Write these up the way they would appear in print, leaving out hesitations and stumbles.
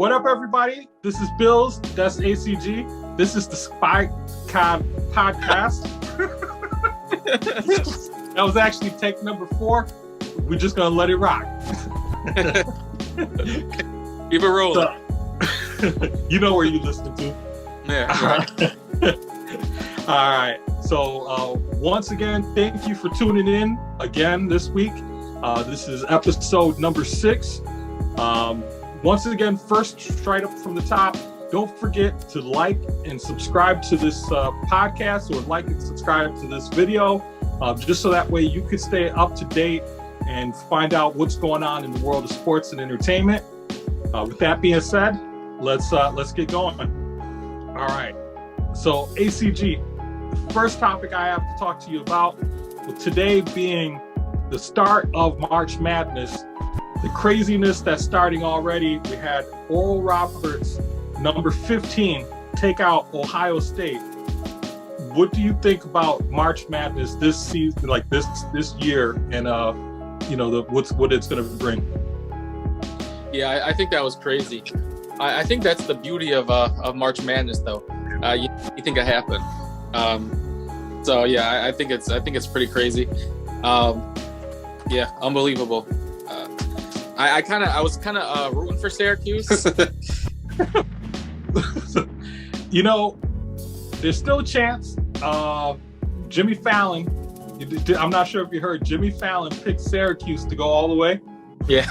What up, everybody? This is Bills. That's ACG. This is the SkyBox podcast. That was actually take number 4. We're just gonna let it rock. Keep it rolling. So, you know where you listen to. Yeah. All right. So once again, thank you for tuning in again this week. This is episode number 6. Once again, first, straight up from the top, don't forget to like and subscribe to this podcast, or like and subscribe to this video, just so that way you can stay up to date and find out what's going on in the world of sports and entertainment. With that being said, let's get going. All right. So ACG, the first topic I have to talk to you about, with today being the start of March Madness, the craziness that's starting already. We had Oral Roberts, number 15, take out Ohio State. What do you think about March Madness this season, like this year, and what it's going to bring? Yeah, I think that was crazy. I think that's the beauty of March Madness, though. You think it happened. So yeah, I think it's pretty crazy. Yeah, unbelievable. I was kind of rooting for Syracuse. There's still a chance. Jimmy Fallon, I'm not sure if you heard, Jimmy Fallon picked Syracuse to go all the way. Yeah.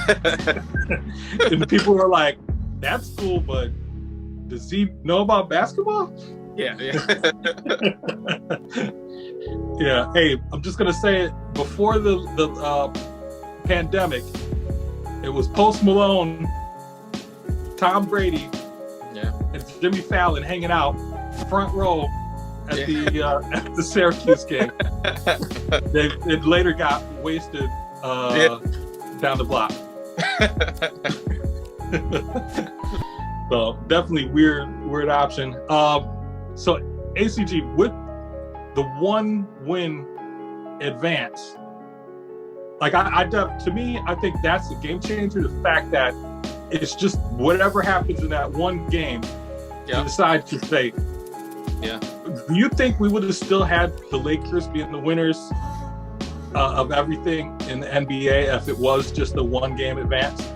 And people were like, that's cool, but does he know about basketball? Yeah. Yeah. Hey, I'm just going to say it. Before the pandemic, it was Post Malone, Tom Brady, and Jimmy Fallon hanging out front row at the Syracuse game. They later got wasted down the block. So definitely weird option. So ACG, with the 1-win advance, like to me, I think that's a game changer. The fact that it's just whatever happens in that one game, to decide your fate. Yeah. Do you think we would have still had the Lakers being the winners of everything in the NBA if it was just a 1-game advance?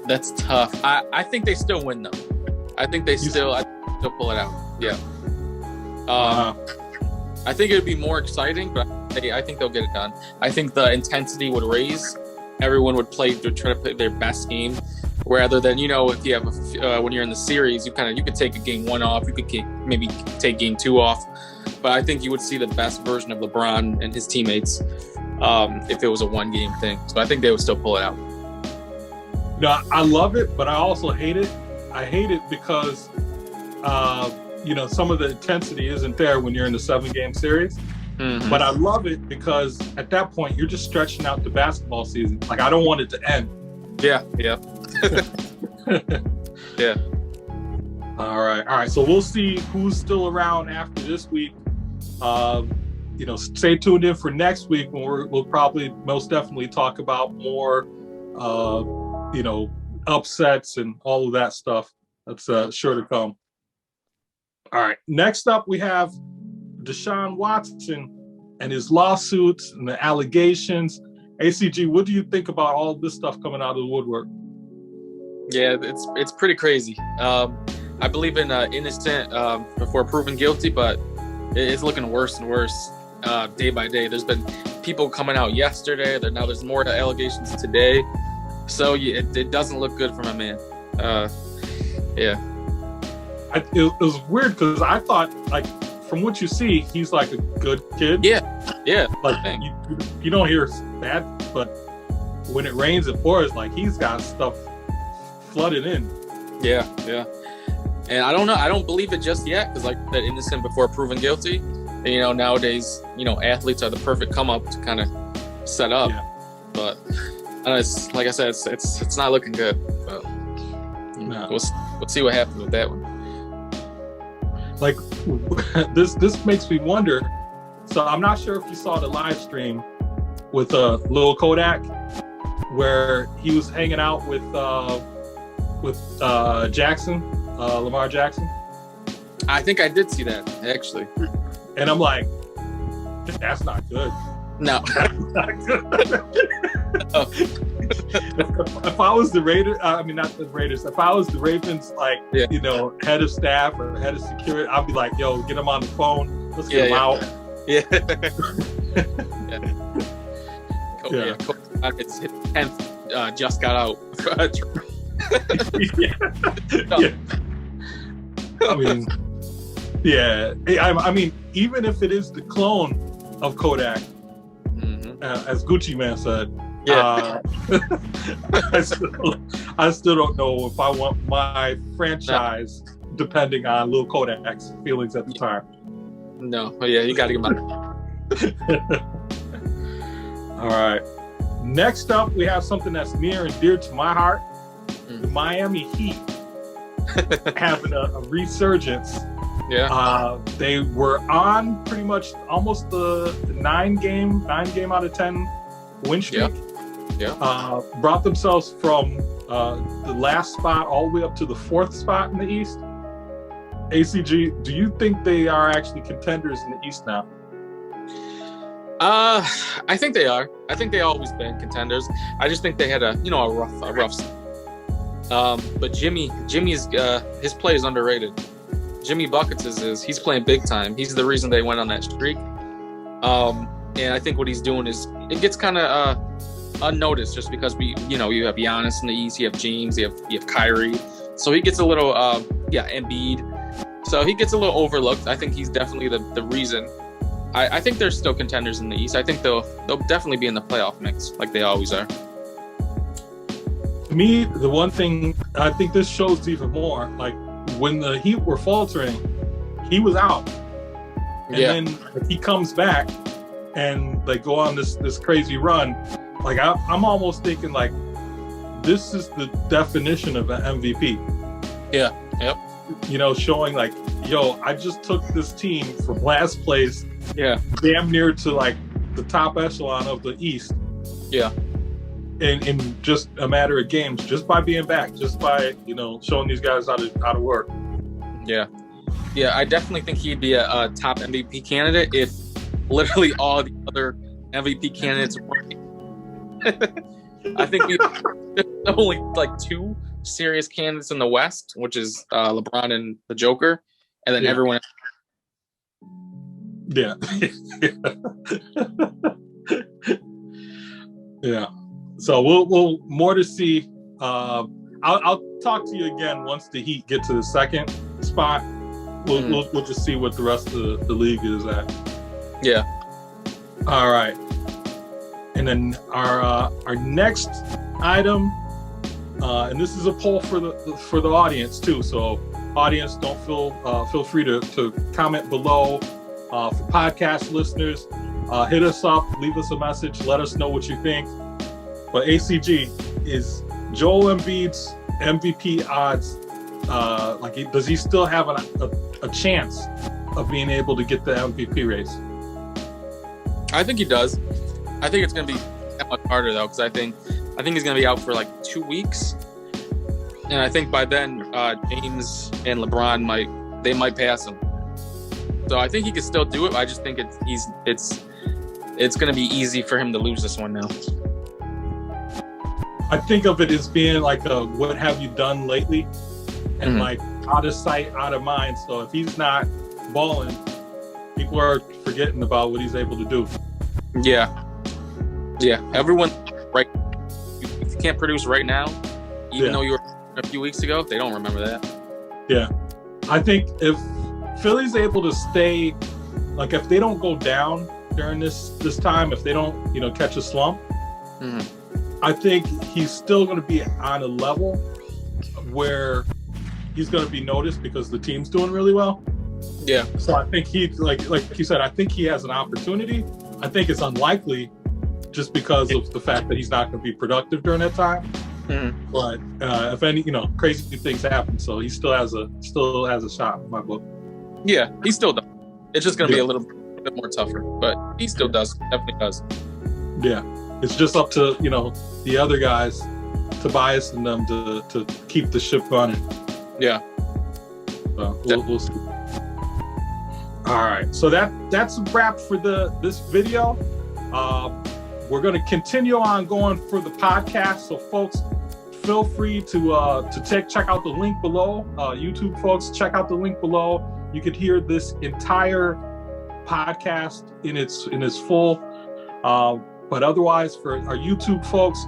That's tough. I think they still win, though. I think they still pull it out. Yeah. I think it would be more exciting, but I think they'll get it done. I think the intensity would raise. Everyone would try to play their best game, rather than, if you have when you're in the series, you could take a game 1 off. You could maybe take game 2 off, but I think you would see the best version of LeBron and his teammates if it was a 1-game thing. So I think they would still pull it out. No, I love it, but I also hate it. I hate it because some of the intensity isn't there when you're in the 7-game series. Mm-hmm. But I love it because at that point you're just stretching out the basketball season. Like, I don't want it to end. Yeah. Yeah. All right. So we'll see who's still around after this week. Stay tuned in for next week when we'll probably most definitely talk about more, upsets and all of that stuff. That's sure to come. All right. Next up, we have Deshaun Watson and his lawsuits and the allegations. ACG, what do you think about all this stuff coming out of the woodwork? Yeah, it's pretty crazy. I believe in innocent before proven guilty, but it's looking worse and worse day by day. There's been people coming out yesterday. There's more allegations today. So it doesn't look good for my man. Yeah. It was weird because I thought, like, from what you see, he's like a good kid. Yeah. Like, you don't hear bad, but when it rains, it pours. Like, he's got stuff flooded in. Yeah. And I don't know. I don't believe it just yet because, like, that innocent before proven guilty. And, nowadays, athletes are the perfect come up to kind of set up. Yeah. But it's like I said, it's not looking good. But we'll see what happens with that one. Like, this makes me wonder. So I'm not sure if you saw the live stream with Lil Kodak, where he was hanging out with with Jackson, Lamar Jackson. I think I did see that actually, and I'm like, that's not good. No, that's not good. If I was the Raiders, I mean not the Raiders. If I was the Ravens, like head of staff or head of security, I'd be like, "Yo, get him on the phone. Let's get him out." Yeah. It's his 10th. Just got out. I mean, I mean, even if it is the clone of Kodak, as Gucci Man said. I still don't know if I want my franchise depending on Lil Kodak's feelings at the time. No, but you got to get my. All right. Next up, we have something that's near and dear to my heart: the Miami Heat having a resurgence. Yeah. They were on pretty much almost the 9 game out of 10 win streak. Yeah. Brought themselves from the last spot all the way up to the 4th spot in the East. ACG, do you think they are actually contenders in the East now? I think they are. I think they always been contenders. I just think they had a rough. But Jimmy's his play is underrated. Jimmy Buckets he's playing big time. He's the reason they went on that streak. And I think what he's doing is it gets kind of unnoticed just because you have Giannis in the East, you have James, you have Kyrie, so he gets a little Embiid, so he gets a little overlooked. I think he's definitely the reason. I think they're still contenders in the East. I think they'll definitely be in the playoff mix like they always are. To me, the one thing I think this shows even more, like when the Heat were faltering, he was out, and then he comes back and they go on this crazy run. Like I'm almost thinking like this is the definition of an MVP. Yeah. Yep. Showing like, yo, I just took this team from last place, damn near to like the top echelon of the East. Yeah. In just a matter of games, just by being back, just by showing these guys how to work. Yeah. Yeah, I definitely think he'd be a top MVP candidate if literally all the other MVP candidates were working. I think there's only like 2 serious candidates in the West, which is LeBron and the Joker, and then everyone else. Yeah. Yeah. So we'll more to see. I'll talk to you again once the Heat get to the 2nd spot. We'll just see what the rest of the league is at. Yeah. All right. And then our next item, and this is a poll for the audience too. So audience, don't feel free to comment below. For podcast listeners, hit us up, leave us a message, let us know what you think. But ACG, is Joel Embiid's MVP odds, does he still have a chance of being able to get the MVP race? I think he does. I think it's going to be that much harder though, because I think he's going to be out for like 2 weeks, and I think by then James and LeBron might pass him. So I think he can still do it. I just think it's going to be easy for him to lose this one now. I think of it as being like a what have you done lately, and like out of sight, out of mind. So if he's not balling, people are forgetting about what he's able to do. Yeah. Everyone, right? If you can't produce right now, even though you were a few weeks ago, they don't remember that. Yeah, I think if Philly's able to stay, like if they don't go down during this time, if they don't catch a slump, I think he's still going to be on a level where he's going to be noticed because the team's doing really well. Yeah. So I think he, like you said, I think he has an opportunity. I think it's unlikely just because of the fact that he's not going to be productive during that time. But if any, crazy things happen, so he still has a shot in my book. Yeah, he still does. It's just going to be a little bit more tougher, but he still does. Definitely does. Yeah. It's just up to, the other guys Tobias and them to keep the ship running. Yeah. So we'll see. All right, so that's a wrap for this video. We're going to continue on going for the podcast. So, folks, feel free to check out the link below. YouTube folks, check out the link below. You could hear this entire podcast in its full. But otherwise, for our YouTube folks,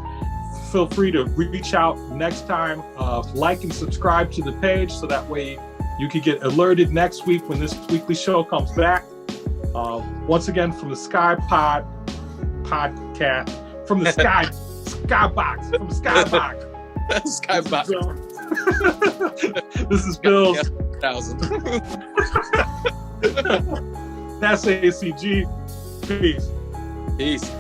feel free to reach out next time. Like and subscribe to the page so that way you can get alerted next week when this weekly show comes back. Once again, from the podcast, from the SkyBox, from the SkyBox. SkyBox. This is Bill's. 1,000. That's ACG. Peace. Peace.